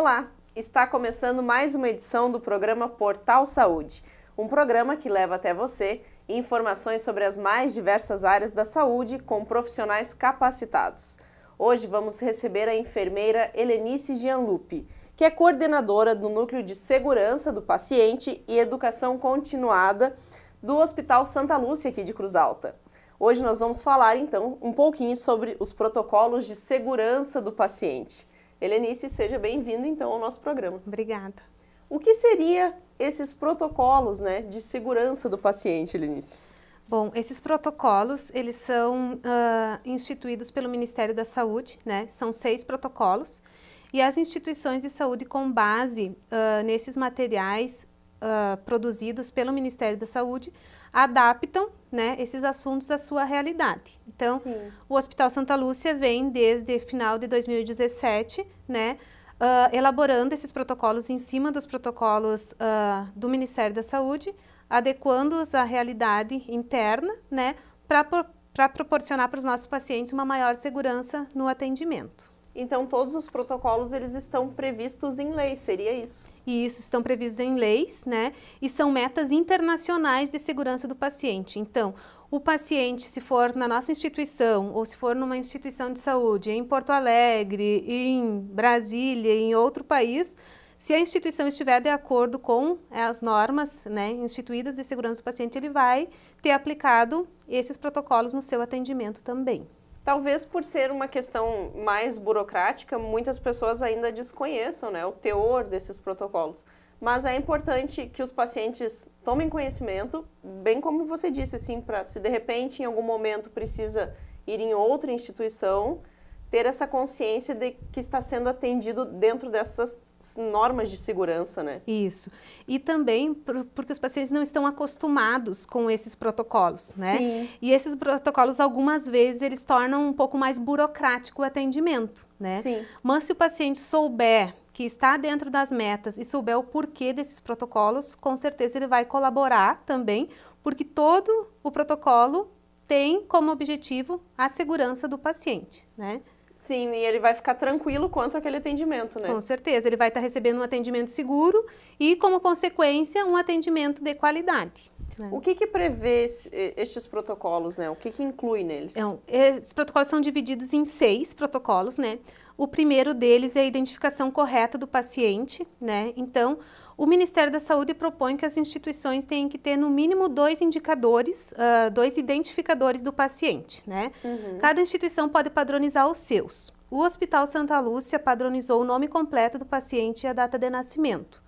Olá! Está começando mais uma edição do programa Portal Saúde, um programa que leva até você informações sobre as mais diversas áreas da saúde com profissionais capacitados. Hoje vamos receber a enfermeira Helenice Gianlupi, que é coordenadora do Núcleo de Segurança do Paciente e Educação Continuada do Hospital Santa Lúcia aqui de Cruz Alta. Hoje nós vamos falar então um pouquinho sobre os protocolos de segurança do paciente. Helenice, seja bem-vinda então ao nosso programa. Obrigada. O que seria esses protocolos, de segurança do paciente, Helenice? Bom, esses protocolos, eles são instituídos pelo Ministério da Saúde, São 6 protocolos. E as instituições de saúde, com base nesses materiais produzidos pelo Ministério da Saúde, adaptam esses assuntos à sua realidade. Então, sim, o Hospital Santa Lúcia vem desde final de 2017, elaborando esses protocolos em cima dos protocolos do Ministério da Saúde, adequando-os à realidade interna, para proporcionar para os nossos pacientes uma maior segurança no atendimento. Então, todos os protocolos, eles estão previstos em lei, seria isso? Isso, estão previstos em leis, e são metas internacionais de segurança do paciente. Então, o paciente, se for na nossa instituição, ou se for numa instituição de saúde em Porto Alegre, em Brasília, em outro país, se a instituição estiver de acordo com as normas, instituídas de segurança do paciente, ele vai ter aplicado esses protocolos no seu atendimento também. Talvez por ser uma questão mais burocrática, muitas pessoas ainda desconheçam, o teor desses protocolos. Mas é importante que os pacientes tomem conhecimento, bem como você disse, assim, para se de repente em algum momento precisa ir em outra instituição, ter essa consciência de que está sendo atendido dentro dessas normas de segurança, Isso. E também porque os pacientes não estão acostumados com esses protocolos, Sim. E esses protocolos, algumas vezes, eles tornam um pouco mais burocrático o atendimento, Sim. Mas se o paciente souber que está dentro das metas e souber o porquê desses protocolos, com certeza ele vai colaborar também, porque todo o protocolo tem como objetivo a segurança do paciente, Sim, e ele vai ficar tranquilo quanto àquele atendimento, Com certeza, ele vai estar recebendo um atendimento seguro e, como consequência, um atendimento de qualidade. O que prevê estes protocolos, O que inclui neles? Então, esses protocolos são divididos em 6 protocolos, O primeiro deles é a identificação correta do paciente, Então, o Ministério da Saúde propõe que as instituições tenham que ter no mínimo 2 indicadores, 2 identificadores do paciente, Uhum. Cada instituição pode padronizar os seus. O Hospital Santa Lúcia padronizou o nome completo do paciente e a data de nascimento.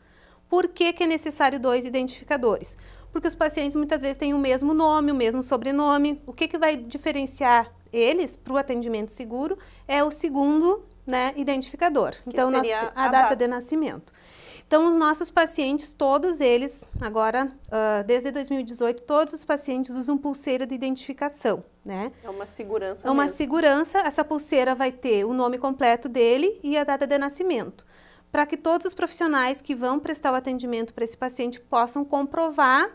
Por que é necessário 2 identificadores? Porque os pacientes muitas vezes têm o mesmo nome, o mesmo sobrenome. O que vai diferenciar eles para o atendimento seguro é o segundo identificador. Então, a data de nascimento. Então, os nossos pacientes, todos eles, agora, desde 2018, todos os pacientes usam pulseira de identificação, É uma segurança É uma mesmo. segurança, essa pulseira vai ter o nome completo dele e a data de nascimento, para que todos os profissionais que vão prestar o atendimento para esse paciente possam comprovar,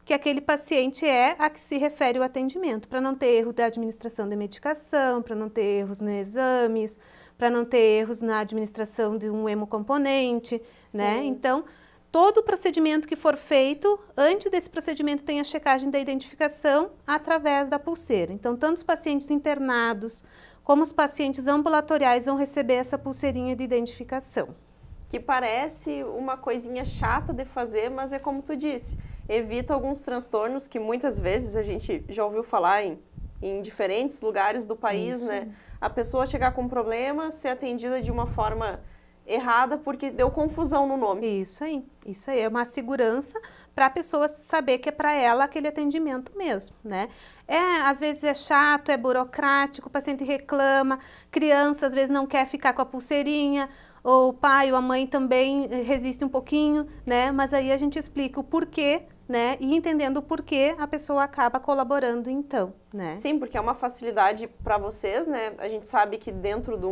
que aquele paciente é a que se refere o atendimento, para não ter erro da administração de medicação, para não ter erros nos exames, para não ter erros na administração de um hemocomponente, Então, todo o procedimento que for feito, antes desse procedimento tem a checagem da identificação através da pulseira. Então, tanto os pacientes internados como os pacientes ambulatoriais vão receber essa pulseirinha de identificação. Que parece uma coisinha chata de fazer, mas é como tu disse, evita alguns transtornos que muitas vezes a gente já ouviu falar em diferentes lugares do país, A pessoa chegar com um problema, ser atendida de uma forma errada porque deu confusão no nome. Isso aí, é uma segurança para a pessoa saber que é para ela aquele atendimento mesmo, Às vezes é chato, é burocrático, o paciente reclama, criança às vezes não quer ficar com a pulseirinha, ou o pai ou a mãe também resiste um pouquinho, Mas aí a gente explica o porquê, E entendendo o porquê, a pessoa acaba colaborando então, Sim, porque é uma facilidade para vocês, A gente sabe que dentro de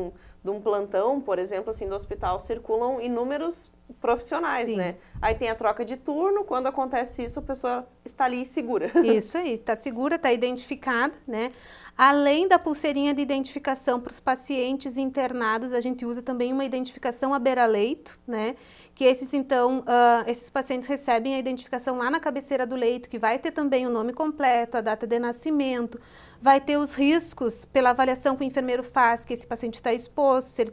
de um plantão, por exemplo, assim, do hospital, circulam inúmeros profissionais, Sim. né? Aí tem a troca de turno, quando acontece isso, a pessoa está ali segura. Isso aí, está segura, está identificada, né? Além da pulseirinha de identificação para os pacientes internados, a gente usa também uma identificação à beira-leito, né? Que esses, então, esses pacientes recebem a identificação lá na cabeceira do leito, que vai ter também o nome completo, a data de nascimento, vai ter os riscos pela avaliação que o enfermeiro faz, que esse paciente está exposto, se ele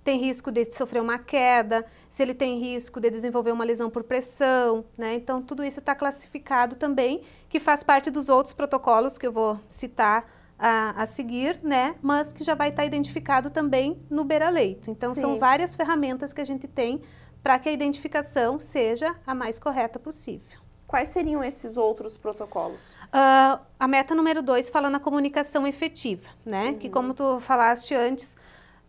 tem risco de sofrer uma queda, se ele tem risco de desenvolver uma lesão por pressão, né? Então, tudo isso está classificado também, que faz parte dos outros protocolos que eu vou citar a seguir, né? Mas que já vai estar identificado também no beira-leito. Então, Sim. são várias ferramentas que a gente tem para que a identificação seja a mais correta possível. Quais seriam esses outros protocolos? A meta número 2 fala na comunicação efetiva, né? Que, como tu falaste antes,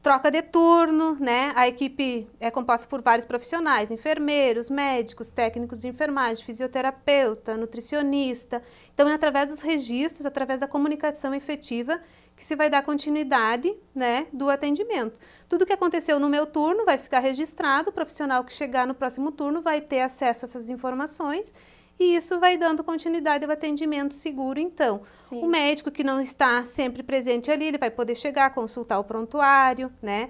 troca de turno, né? A equipe é composta por vários profissionais, enfermeiros, médicos, técnicos de enfermagem, fisioterapeuta, nutricionista. Então, é através dos registros, através da comunicação efetiva, que se vai dar continuidade, né, do atendimento. Tudo que aconteceu no meu turno vai ficar registrado, o profissional que chegar no próximo turno vai ter acesso a essas informações e isso vai dando continuidade ao atendimento seguro, então. Sim. O médico que não está sempre presente ali, ele vai poder chegar, consultar o prontuário, né?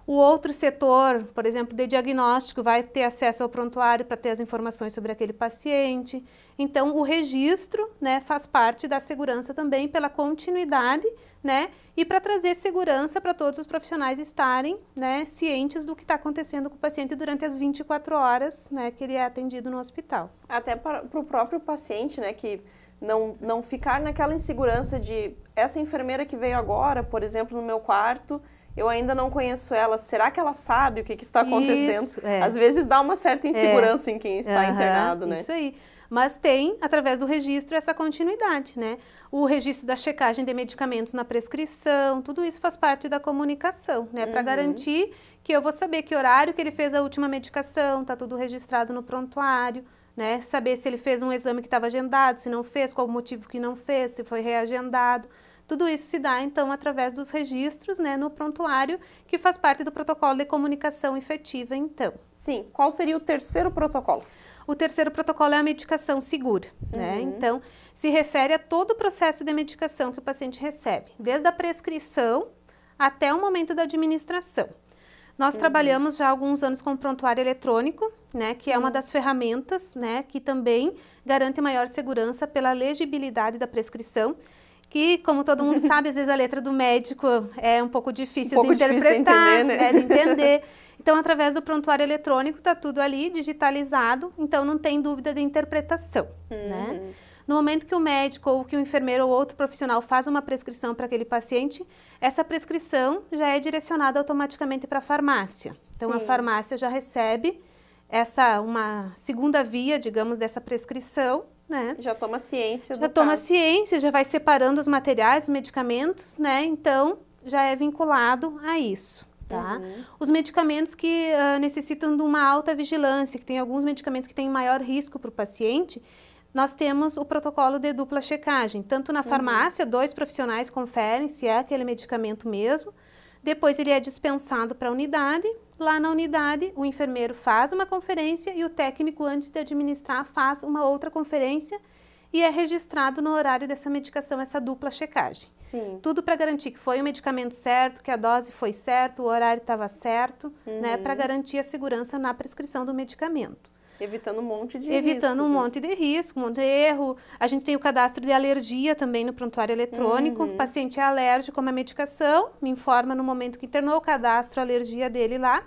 O outro setor, por exemplo, de diagnóstico, vai ter acesso ao prontuário para ter as informações sobre aquele paciente. Então, o registro, né, faz parte da segurança também pela continuidade, né, e para trazer segurança para todos os profissionais estarem, né, cientes do que está acontecendo com o paciente durante as 24 horas, né, que ele é atendido no hospital. Até para o próprio paciente, né, que não ficar naquela insegurança de essa enfermeira que veio agora, por exemplo, no meu quarto, eu ainda não conheço ela, será que ela sabe o que está acontecendo? Isso, é. Às vezes dá uma certa insegurança em quem está internado, né? Isso aí. Mas tem, através do registro, essa continuidade, né? O registro da checagem de medicamentos na prescrição, tudo isso faz parte da comunicação, né? Para garantir que eu vou saber que horário que ele fez a última medicação, tá tudo registrado no prontuário, né? Saber se ele fez um exame que estava agendado, se não fez, qual o motivo que não fez, se foi reagendado. Tudo isso se dá, então, através dos registros, né, no prontuário, que faz parte do protocolo de comunicação efetiva, então. Sim. Qual seria o terceiro protocolo? O terceiro protocolo é a medicação segura, né? Então, se refere a todo o processo de medicação que o paciente recebe, desde a prescrição até o momento da administração. Nós trabalhamos já há alguns anos com o prontuário eletrônico, né, que é uma das ferramentas, né, que também garante maior segurança pela legibilidade da prescrição, que, como todo mundo sabe, às vezes a letra do médico é um pouco difícil de interpretar, de entender. Então, através do prontuário eletrônico, está tudo ali digitalizado, então não tem dúvida de interpretação, né? No momento que o médico ou que o enfermeiro ou outro profissional faz uma prescrição para aquele paciente, essa prescrição já é direcionada automaticamente para a farmácia. Então, a farmácia já recebe uma segunda via, digamos, dessa prescrição, né? Já toma ciência do caso. Já toma ciência, já vai separando os materiais, os medicamentos, né? Então, já é vinculado a isso, tá? Os medicamentos que necessitam de uma alta vigilância, que tem alguns medicamentos que têm maior risco para o paciente, nós temos o protocolo de dupla checagem. Tanto na farmácia, 2 profissionais conferem se é aquele medicamento mesmo, depois ele é dispensado para a unidade. Lá na unidade, o enfermeiro faz uma conferência e o técnico, antes de administrar, faz uma outra conferência e é registrado no horário dessa medicação, essa dupla checagem. Sim. Tudo para garantir que foi o medicamento certo, que a dose foi certa, o horário estava certo, né, para garantir a segurança na prescrição do medicamento. Evitando um monte de Evitando riscos, um monte de risco, um monte de erro. A gente tem o cadastro de alergia também no prontuário eletrônico. O paciente é alérgico a uma medicação, me informa no momento que internou, o cadastro a alergia dele lá.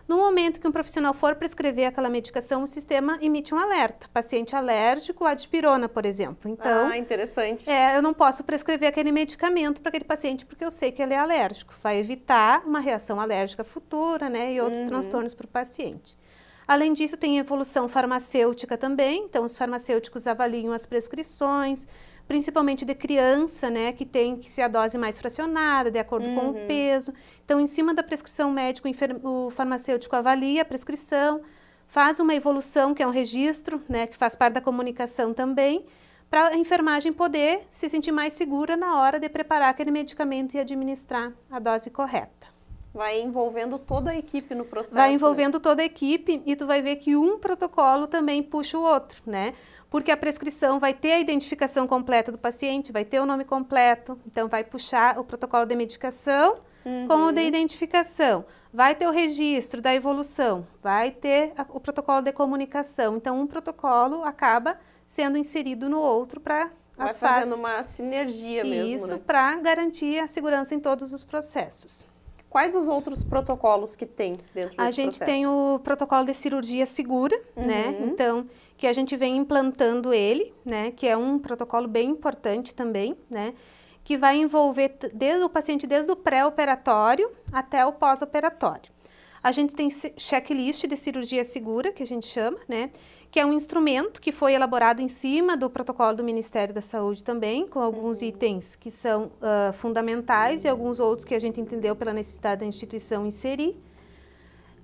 No momento que um profissional for prescrever aquela medicação, o sistema emite um alerta. Paciente alérgico à dipirona, por exemplo. Então, interessante. Eu não posso prescrever aquele medicamento para aquele paciente porque eu sei que ele é alérgico. Vai evitar uma reação alérgica futura, né, e outros transtornos para o paciente. Além disso, tem evolução farmacêutica também, então os farmacêuticos avaliam as prescrições, principalmente de criança, né, que tem que ser a dose mais fracionada, de acordo com o peso. Então, em cima da prescrição médica, o farmacêutico avalia a prescrição, faz uma evolução, que é um registro, né, que faz parte da comunicação também, para a enfermagem poder se sentir mais segura na hora de preparar aquele medicamento e administrar a dose correta. Vai envolvendo toda a equipe no processo. Vai envolvendo toda a equipe e tu vai ver que um protocolo também puxa o outro, né? Porque a prescrição vai ter a identificação completa do paciente, vai ter o nome completo, então vai puxar o protocolo de medicação com o de identificação. Vai ter o registro da evolução, vai ter o protocolo de comunicação. Então, um protocolo acaba sendo inserido no outro para as fases. Vai fazendo uma sinergia mesmo, Isso, né? para garantir a segurança em todos os processos. Quais os outros protocolos que tem dentro desse processo? A gente tem o protocolo de cirurgia segura, né? Então, que a gente vem implantando ele, né? Que é um protocolo bem importante também, né? Que vai envolver desde o paciente, desde o pré-operatório até o pós-operatório. A gente tem checklist de cirurgia segura, que a gente chama, né? Que é um instrumento que foi elaborado em cima do protocolo do Ministério da Saúde também, com alguns itens que são fundamentais e alguns outros que a gente entendeu pela necessidade da instituição inserir.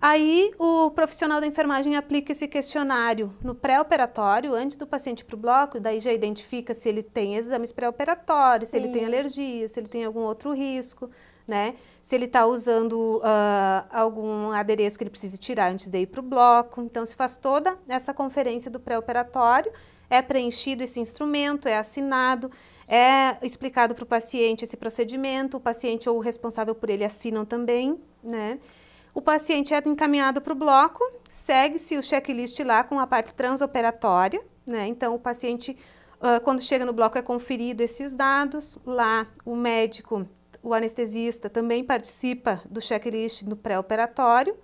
Aí, o profissional da enfermagem aplica esse questionário no pré-operatório, antes do paciente ir para o bloco, daí já identifica se ele tem exames pré-operatórios, se ele tem alergia, se ele tem algum outro risco, né? Se ele está usando algum adereço que ele precise tirar antes de ir para o bloco. Então, se faz toda essa conferência do pré-operatório, é preenchido esse instrumento, é assinado, é explicado para o paciente esse procedimento, o paciente ou o responsável por ele assinam também, né? O paciente é encaminhado para o bloco, segue-se o checklist lá com a parte transoperatória, né? Então, o paciente, quando chega no bloco, é conferido esses dados. Lá, o médico, o anestesista, também participa do checklist no pré-operatório,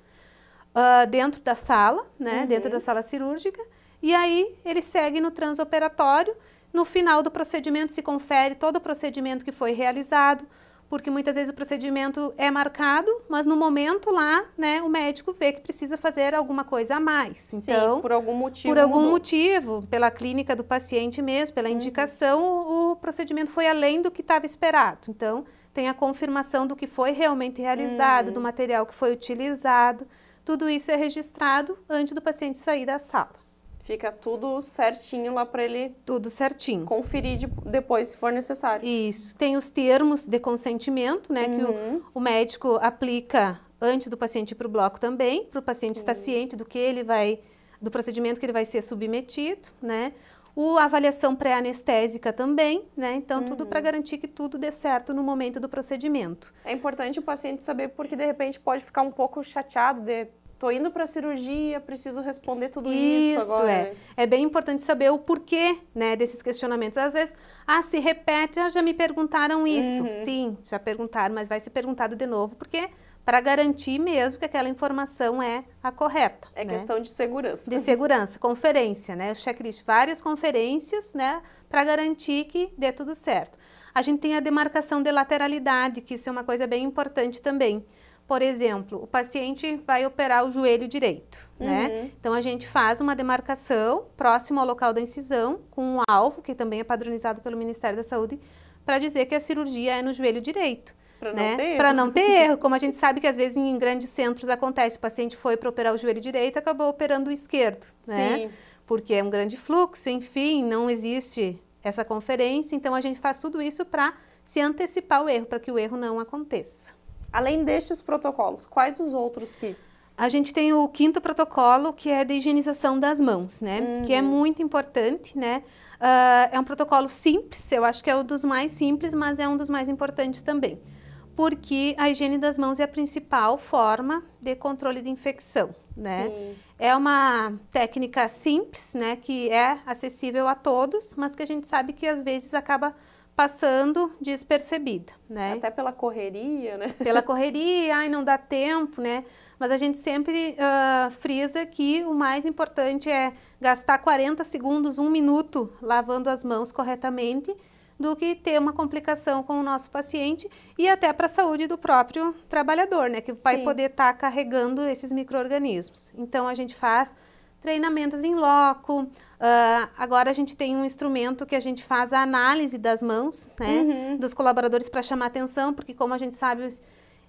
dentro da sala, né? Dentro da sala cirúrgica. E aí, ele segue no transoperatório. No final do procedimento, se confere todo o procedimento que foi realizado, porque muitas vezes o procedimento é marcado, mas no momento lá, né, o médico vê que precisa fazer alguma coisa a mais. Então, sim, por algum motivo. Por algum motivo, pela clínica do paciente mesmo, pela indicação, o procedimento foi além do que estava esperado. Então, tem a confirmação do que foi realmente realizado, do material que foi utilizado. Tudo isso é registrado antes do paciente sair da sala. Fica tudo certinho lá para ele... Tudo certinho. Conferir depois, se for necessário. Isso. Tem os termos de consentimento, né? Que o médico aplica antes do paciente ir para o bloco também, para o paciente estar ciente do que ele vai... do procedimento que ele vai ser submetido, né? A avaliação pré-anestésica também, né? Então, tudo para garantir que tudo dê certo no momento do procedimento. É importante o paciente saber, porque de repente pode ficar um pouco chateado de... Tô indo para a cirurgia, preciso responder tudo isso agora. É bem importante saber o porquê, né, desses questionamentos. Às vezes, se repete, já me perguntaram isso. Sim, já perguntaram, mas vai ser perguntado de novo, porque para garantir mesmo que aquela informação é a correta. É, né? Questão de segurança. De segurança, conferência, né, o checklist, várias conferências, né, para garantir que dê tudo certo. A gente tem a demarcação de lateralidade, que isso é uma coisa bem importante também. Por exemplo, o paciente vai operar o joelho direito, né? Então, a gente faz uma demarcação próximo ao local da incisão, com um alvo, que também é padronizado pelo Ministério da Saúde, para dizer que a cirurgia é no joelho direito. Para né? não ter erro. Para não ter erro. Como a gente sabe que às vezes em grandes centros acontece, o paciente foi para operar o joelho direito e acabou operando o esquerdo, né? Sim. Porque é um grande fluxo, enfim, não existe essa conferência, então a gente faz tudo isso para se antecipar o erro, para que o erro não aconteça. Além destes protocolos, quais os outros que... A gente tem o 5º protocolo, que é de higienização das mãos, né? Que é muito importante, né? É um protocolo simples, eu acho que é um dos mais simples, mas é um dos mais importantes também. Porque a higiene das mãos é a principal forma de controle de infecção, né? Sim. É uma técnica simples, né? Que é acessível a todos, mas que a gente sabe que às vezes acaba passando despercebida, né? Até pela correria, né? Pela correria, não dá tempo, né? Mas a gente sempre frisa que o mais importante é gastar 40 segundos, 1 minuto lavando as mãos corretamente, do que ter uma complicação com o nosso paciente e até para a saúde do próprio trabalhador, né? Que vai poder estar carregando esses micro-organismos. Então, a gente faz treinamentos em loco. Agora a gente tem um instrumento que a gente faz a análise das mãos, né, dos colaboradores para chamar atenção, porque como a gente sabe,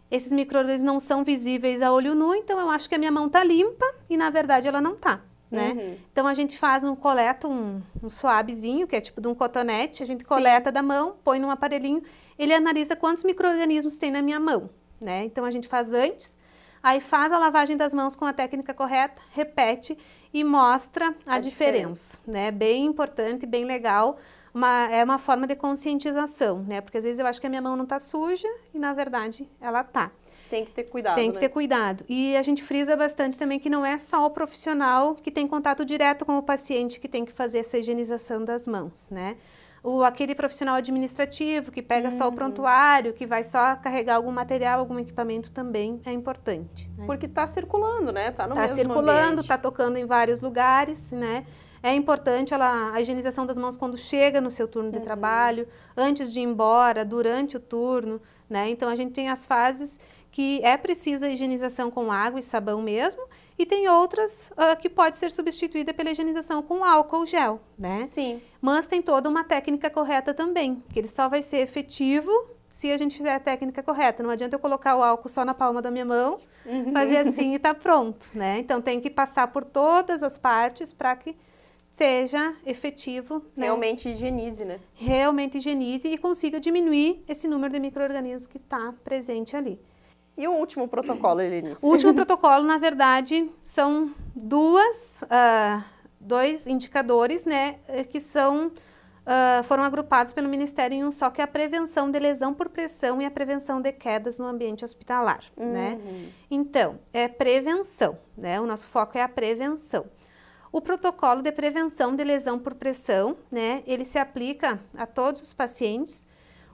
esses micro-organismos não são visíveis a olho nu, então eu acho que a minha mão está limpa e na verdade ela não está, né? Então a gente coleta um suavezinho, que é tipo de um cotonete, a gente coleta da mão, põe num aparelhinho, ele analisa quantos micro-organismos tem na minha mão. né? Então a gente faz antes, aí faz a lavagem das mãos com a técnica correta, repete e mostra a diferença, né? Bem importante, bem legal. É uma forma de conscientização, né? Porque às vezes eu acho que a minha mão não tá suja e na verdade ela tá. Tem que ter cuidado, Tem que ter cuidado. E a gente frisa bastante também que não é só o profissional que tem contato direto com o paciente que tem que fazer essa higienização das mãos, né? Aquele profissional administrativo que pega só o prontuário, que vai só carregar algum material, algum equipamento também é importante, né? Porque tá circulando, né? Tá no mesmo circulando, ambiente. tá tocando em vários lugares, né? É importante a higienização das mãos quando chega no seu turno de trabalho, antes de ir embora, durante o turno, né? Então a gente tem as fases que é preciso a higienização com água e sabão mesmo, e tem outras que pode ser substituída pela higienização com álcool gel, né? Sim. Mas tem toda uma técnica correta também, que ele só vai ser efetivo se a gente fizer a técnica correta. Não adianta eu colocar o álcool só na palma da minha mão, fazer assim e tá pronto, né? Então tem que passar por todas as partes para que seja efetivo, né? Realmente higienize, né? Realmente higienize e consiga diminuir esse número de micro-organismos que está presente ali. E o último protocolo, Helenice? O último protocolo, na verdade, são dois indicadores, né, que foram agrupados pelo Ministério em um só, que é a prevenção de lesão por pressão e a prevenção de quedas no ambiente hospitalar, né? Então, é prevenção, né? O nosso foco é a prevenção. O protocolo de prevenção de lesão por pressão, né, ele se aplica a todos os pacientes.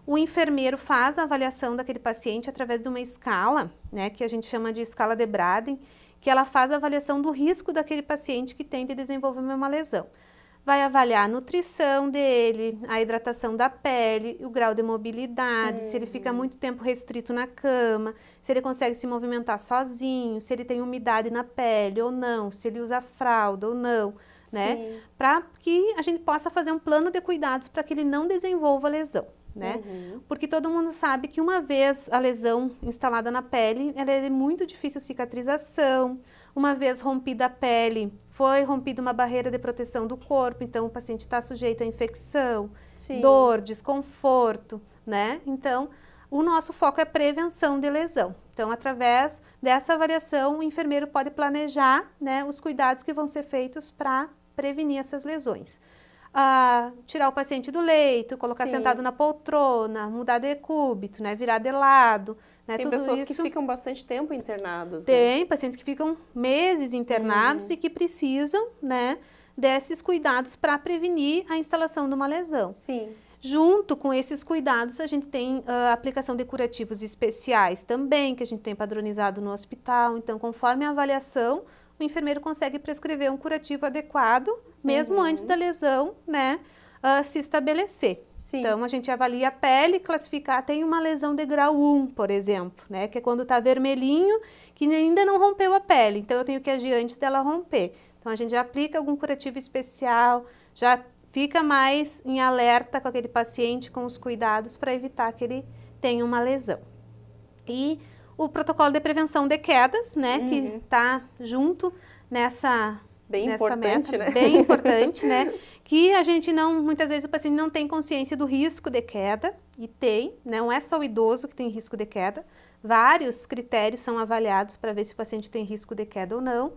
O enfermeiro faz a avaliação daquele paciente através de uma escala, né, que a gente chama de escala de Braden, que ela faz a avaliação do risco daquele paciente que tem de desenvolver uma lesão. Vai avaliar a nutrição dele, a hidratação da pele, o grau de mobilidade, se ele fica muito tempo restrito na cama, se ele consegue se movimentar sozinho, se ele tem umidade na pele ou não, se ele usa fralda ou não, né? Para que a gente possa fazer um plano de cuidados para que ele não desenvolva lesão, né? Porque todo mundo sabe que uma vez a lesão instalada na pele, ela é muito difícil cicatrização. Uma vez rompida a pele, foi rompida uma barreira de proteção do corpo, então o paciente está sujeito a infecção, dor, desconforto, né? Então, o nosso foco é prevenção de lesão. Então, através dessa avaliação, o enfermeiro pode planejar, né, os cuidados que vão ser feitos para prevenir essas lesões. Tirar o paciente do leito, colocar sentado na poltrona, mudar de decúbito, né, virar de lado. Né, tem tudo pessoas isso, que ficam bastante tempo internadas. Tem, né? Pacientes que ficam meses internados e que precisam, né, desses cuidados para prevenir a instalação de uma lesão. Sim. Junto com esses cuidados, a gente tem a aplicação de curativos especiais também, que a gente tem padronizado no hospital. Então, conforme a avaliação, o enfermeiro consegue prescrever um curativo adequado, mesmo antes da lesão, né, se estabelecer. Sim. Então, a gente avalia a pele, classificar, tem uma lesão de grau 1, por exemplo, né, que é quando está vermelhinho, que ainda não rompeu a pele, então eu tenho que agir antes dela romper. Então, a gente já aplica algum curativo especial, já fica mais em alerta com aquele paciente, com os cuidados para evitar que ele tenha uma lesão. E o protocolo de prevenção de quedas, né, que está junto nessa importante, meta, né? Bem importante, né? Que a gente não, muitas vezes o paciente não tem consciência do risco de queda, e tem, não é só o idoso que tem risco de queda, vários critérios são avaliados para ver se o paciente tem risco de queda ou não.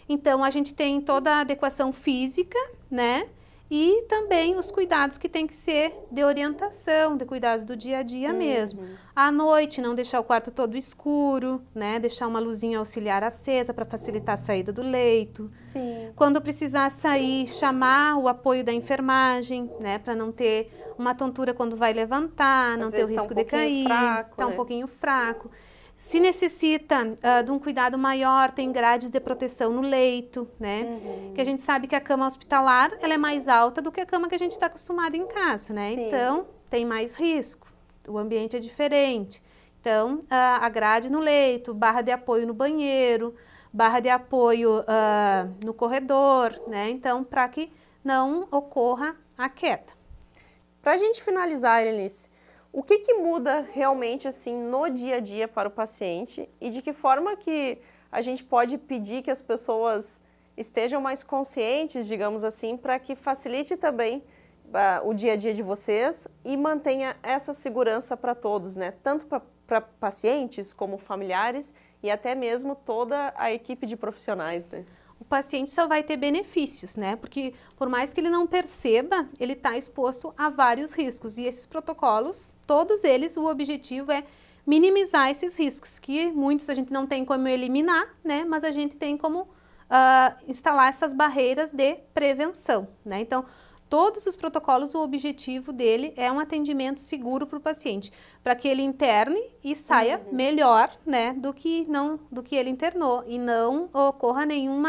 Então, a gente tem toda a adequação física, né? E também os cuidados que tem que ser de orientação, de cuidados do dia a dia mesmo. À noite, não deixar o quarto todo escuro, né? Deixar uma luzinha auxiliar acesa para facilitar a saída do leito. Sim. Quando precisar sair, chamar o apoio da enfermagem, né? Para não ter uma tontura quando vai levantar, não ter o risco de cair. Tá um pouquinho fraco. Se necessita de um cuidado maior, tem grades de proteção no leito, né? Que a gente sabe que a cama hospitalar, ela é mais alta do que a cama que a gente está acostumado em casa, né? Sim. Então, tem mais risco, o ambiente é diferente. Então, a grade no leito, barra de apoio no banheiro, barra de apoio no corredor, né? Então, para que não ocorra a queda. Para a gente finalizar, Helenice, o que muda realmente assim no dia a dia para o paciente e de que forma que a gente pode pedir que as pessoas estejam mais conscientes, digamos assim, para que facilite também o dia a dia de vocês e mantenha essa segurança para todos, né? Tanto para para pacientes, como familiares e até mesmo toda a equipe de profissionais, né? O paciente só vai ter benefícios, né? Porque por mais que ele não perceba, ele está exposto a vários riscos. E esses protocolos, todos eles, o objetivo é minimizar esses riscos, que muitos a gente não tem como eliminar, né? Mas a gente tem como instalar essas barreiras de prevenção, né? Então, todos os protocolos, o objetivo dele é um atendimento seguro para o paciente, para que ele interne e saia melhor, né, do que ele internou, e não ocorra nenhum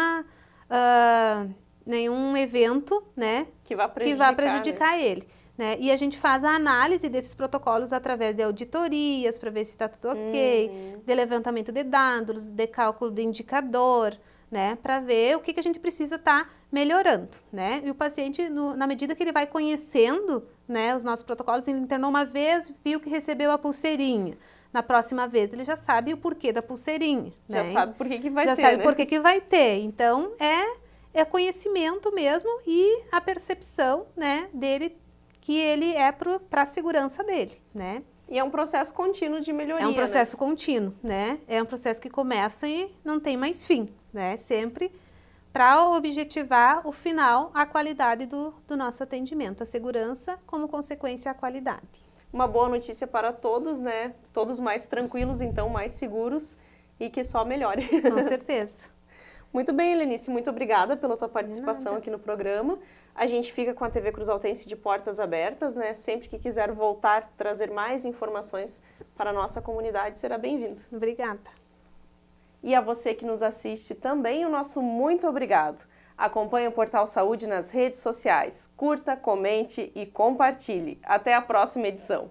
evento, né, que vá prejudicar ele. Né? E a gente faz a análise desses protocolos através de auditorias, para ver se está tudo ok, de levantamento de dados, de cálculo de indicador, né, para ver o que a gente precisa estar melhorando, né? E o paciente, na medida que ele vai conhecendo, né, os nossos protocolos, ele internou uma vez, viu que recebeu a pulseirinha. Na próxima vez, ele já sabe o porquê da pulseirinha. Já sabe por que vai ter, Já sabe por que vai ter. Então, é conhecimento mesmo e a percepção, né, dele, que ele é para a segurança dele, né? E é um processo contínuo de melhoria, É um processo né? contínuo, né? É um processo que começa e não tem mais fim, né? Sempre para objetivar o final, a qualidade do nosso atendimento, a segurança, como consequência, a qualidade. Uma boa notícia para todos, né? Todos mais tranquilos, então, mais seguros e que só melhore. Com certeza. Muito bem, Helenice, muito obrigada pela tua participação aqui no programa. A gente fica com a TV Cruzaltense de portas abertas, né? Sempre que quiser voltar, trazer mais informações para a nossa comunidade, será bem-vindo. Obrigada. E a você que nos assiste também, o nosso muito obrigado. Acompanhe o Portal Saúde nas redes sociais. Curta, comente e compartilhe. Até a próxima edição.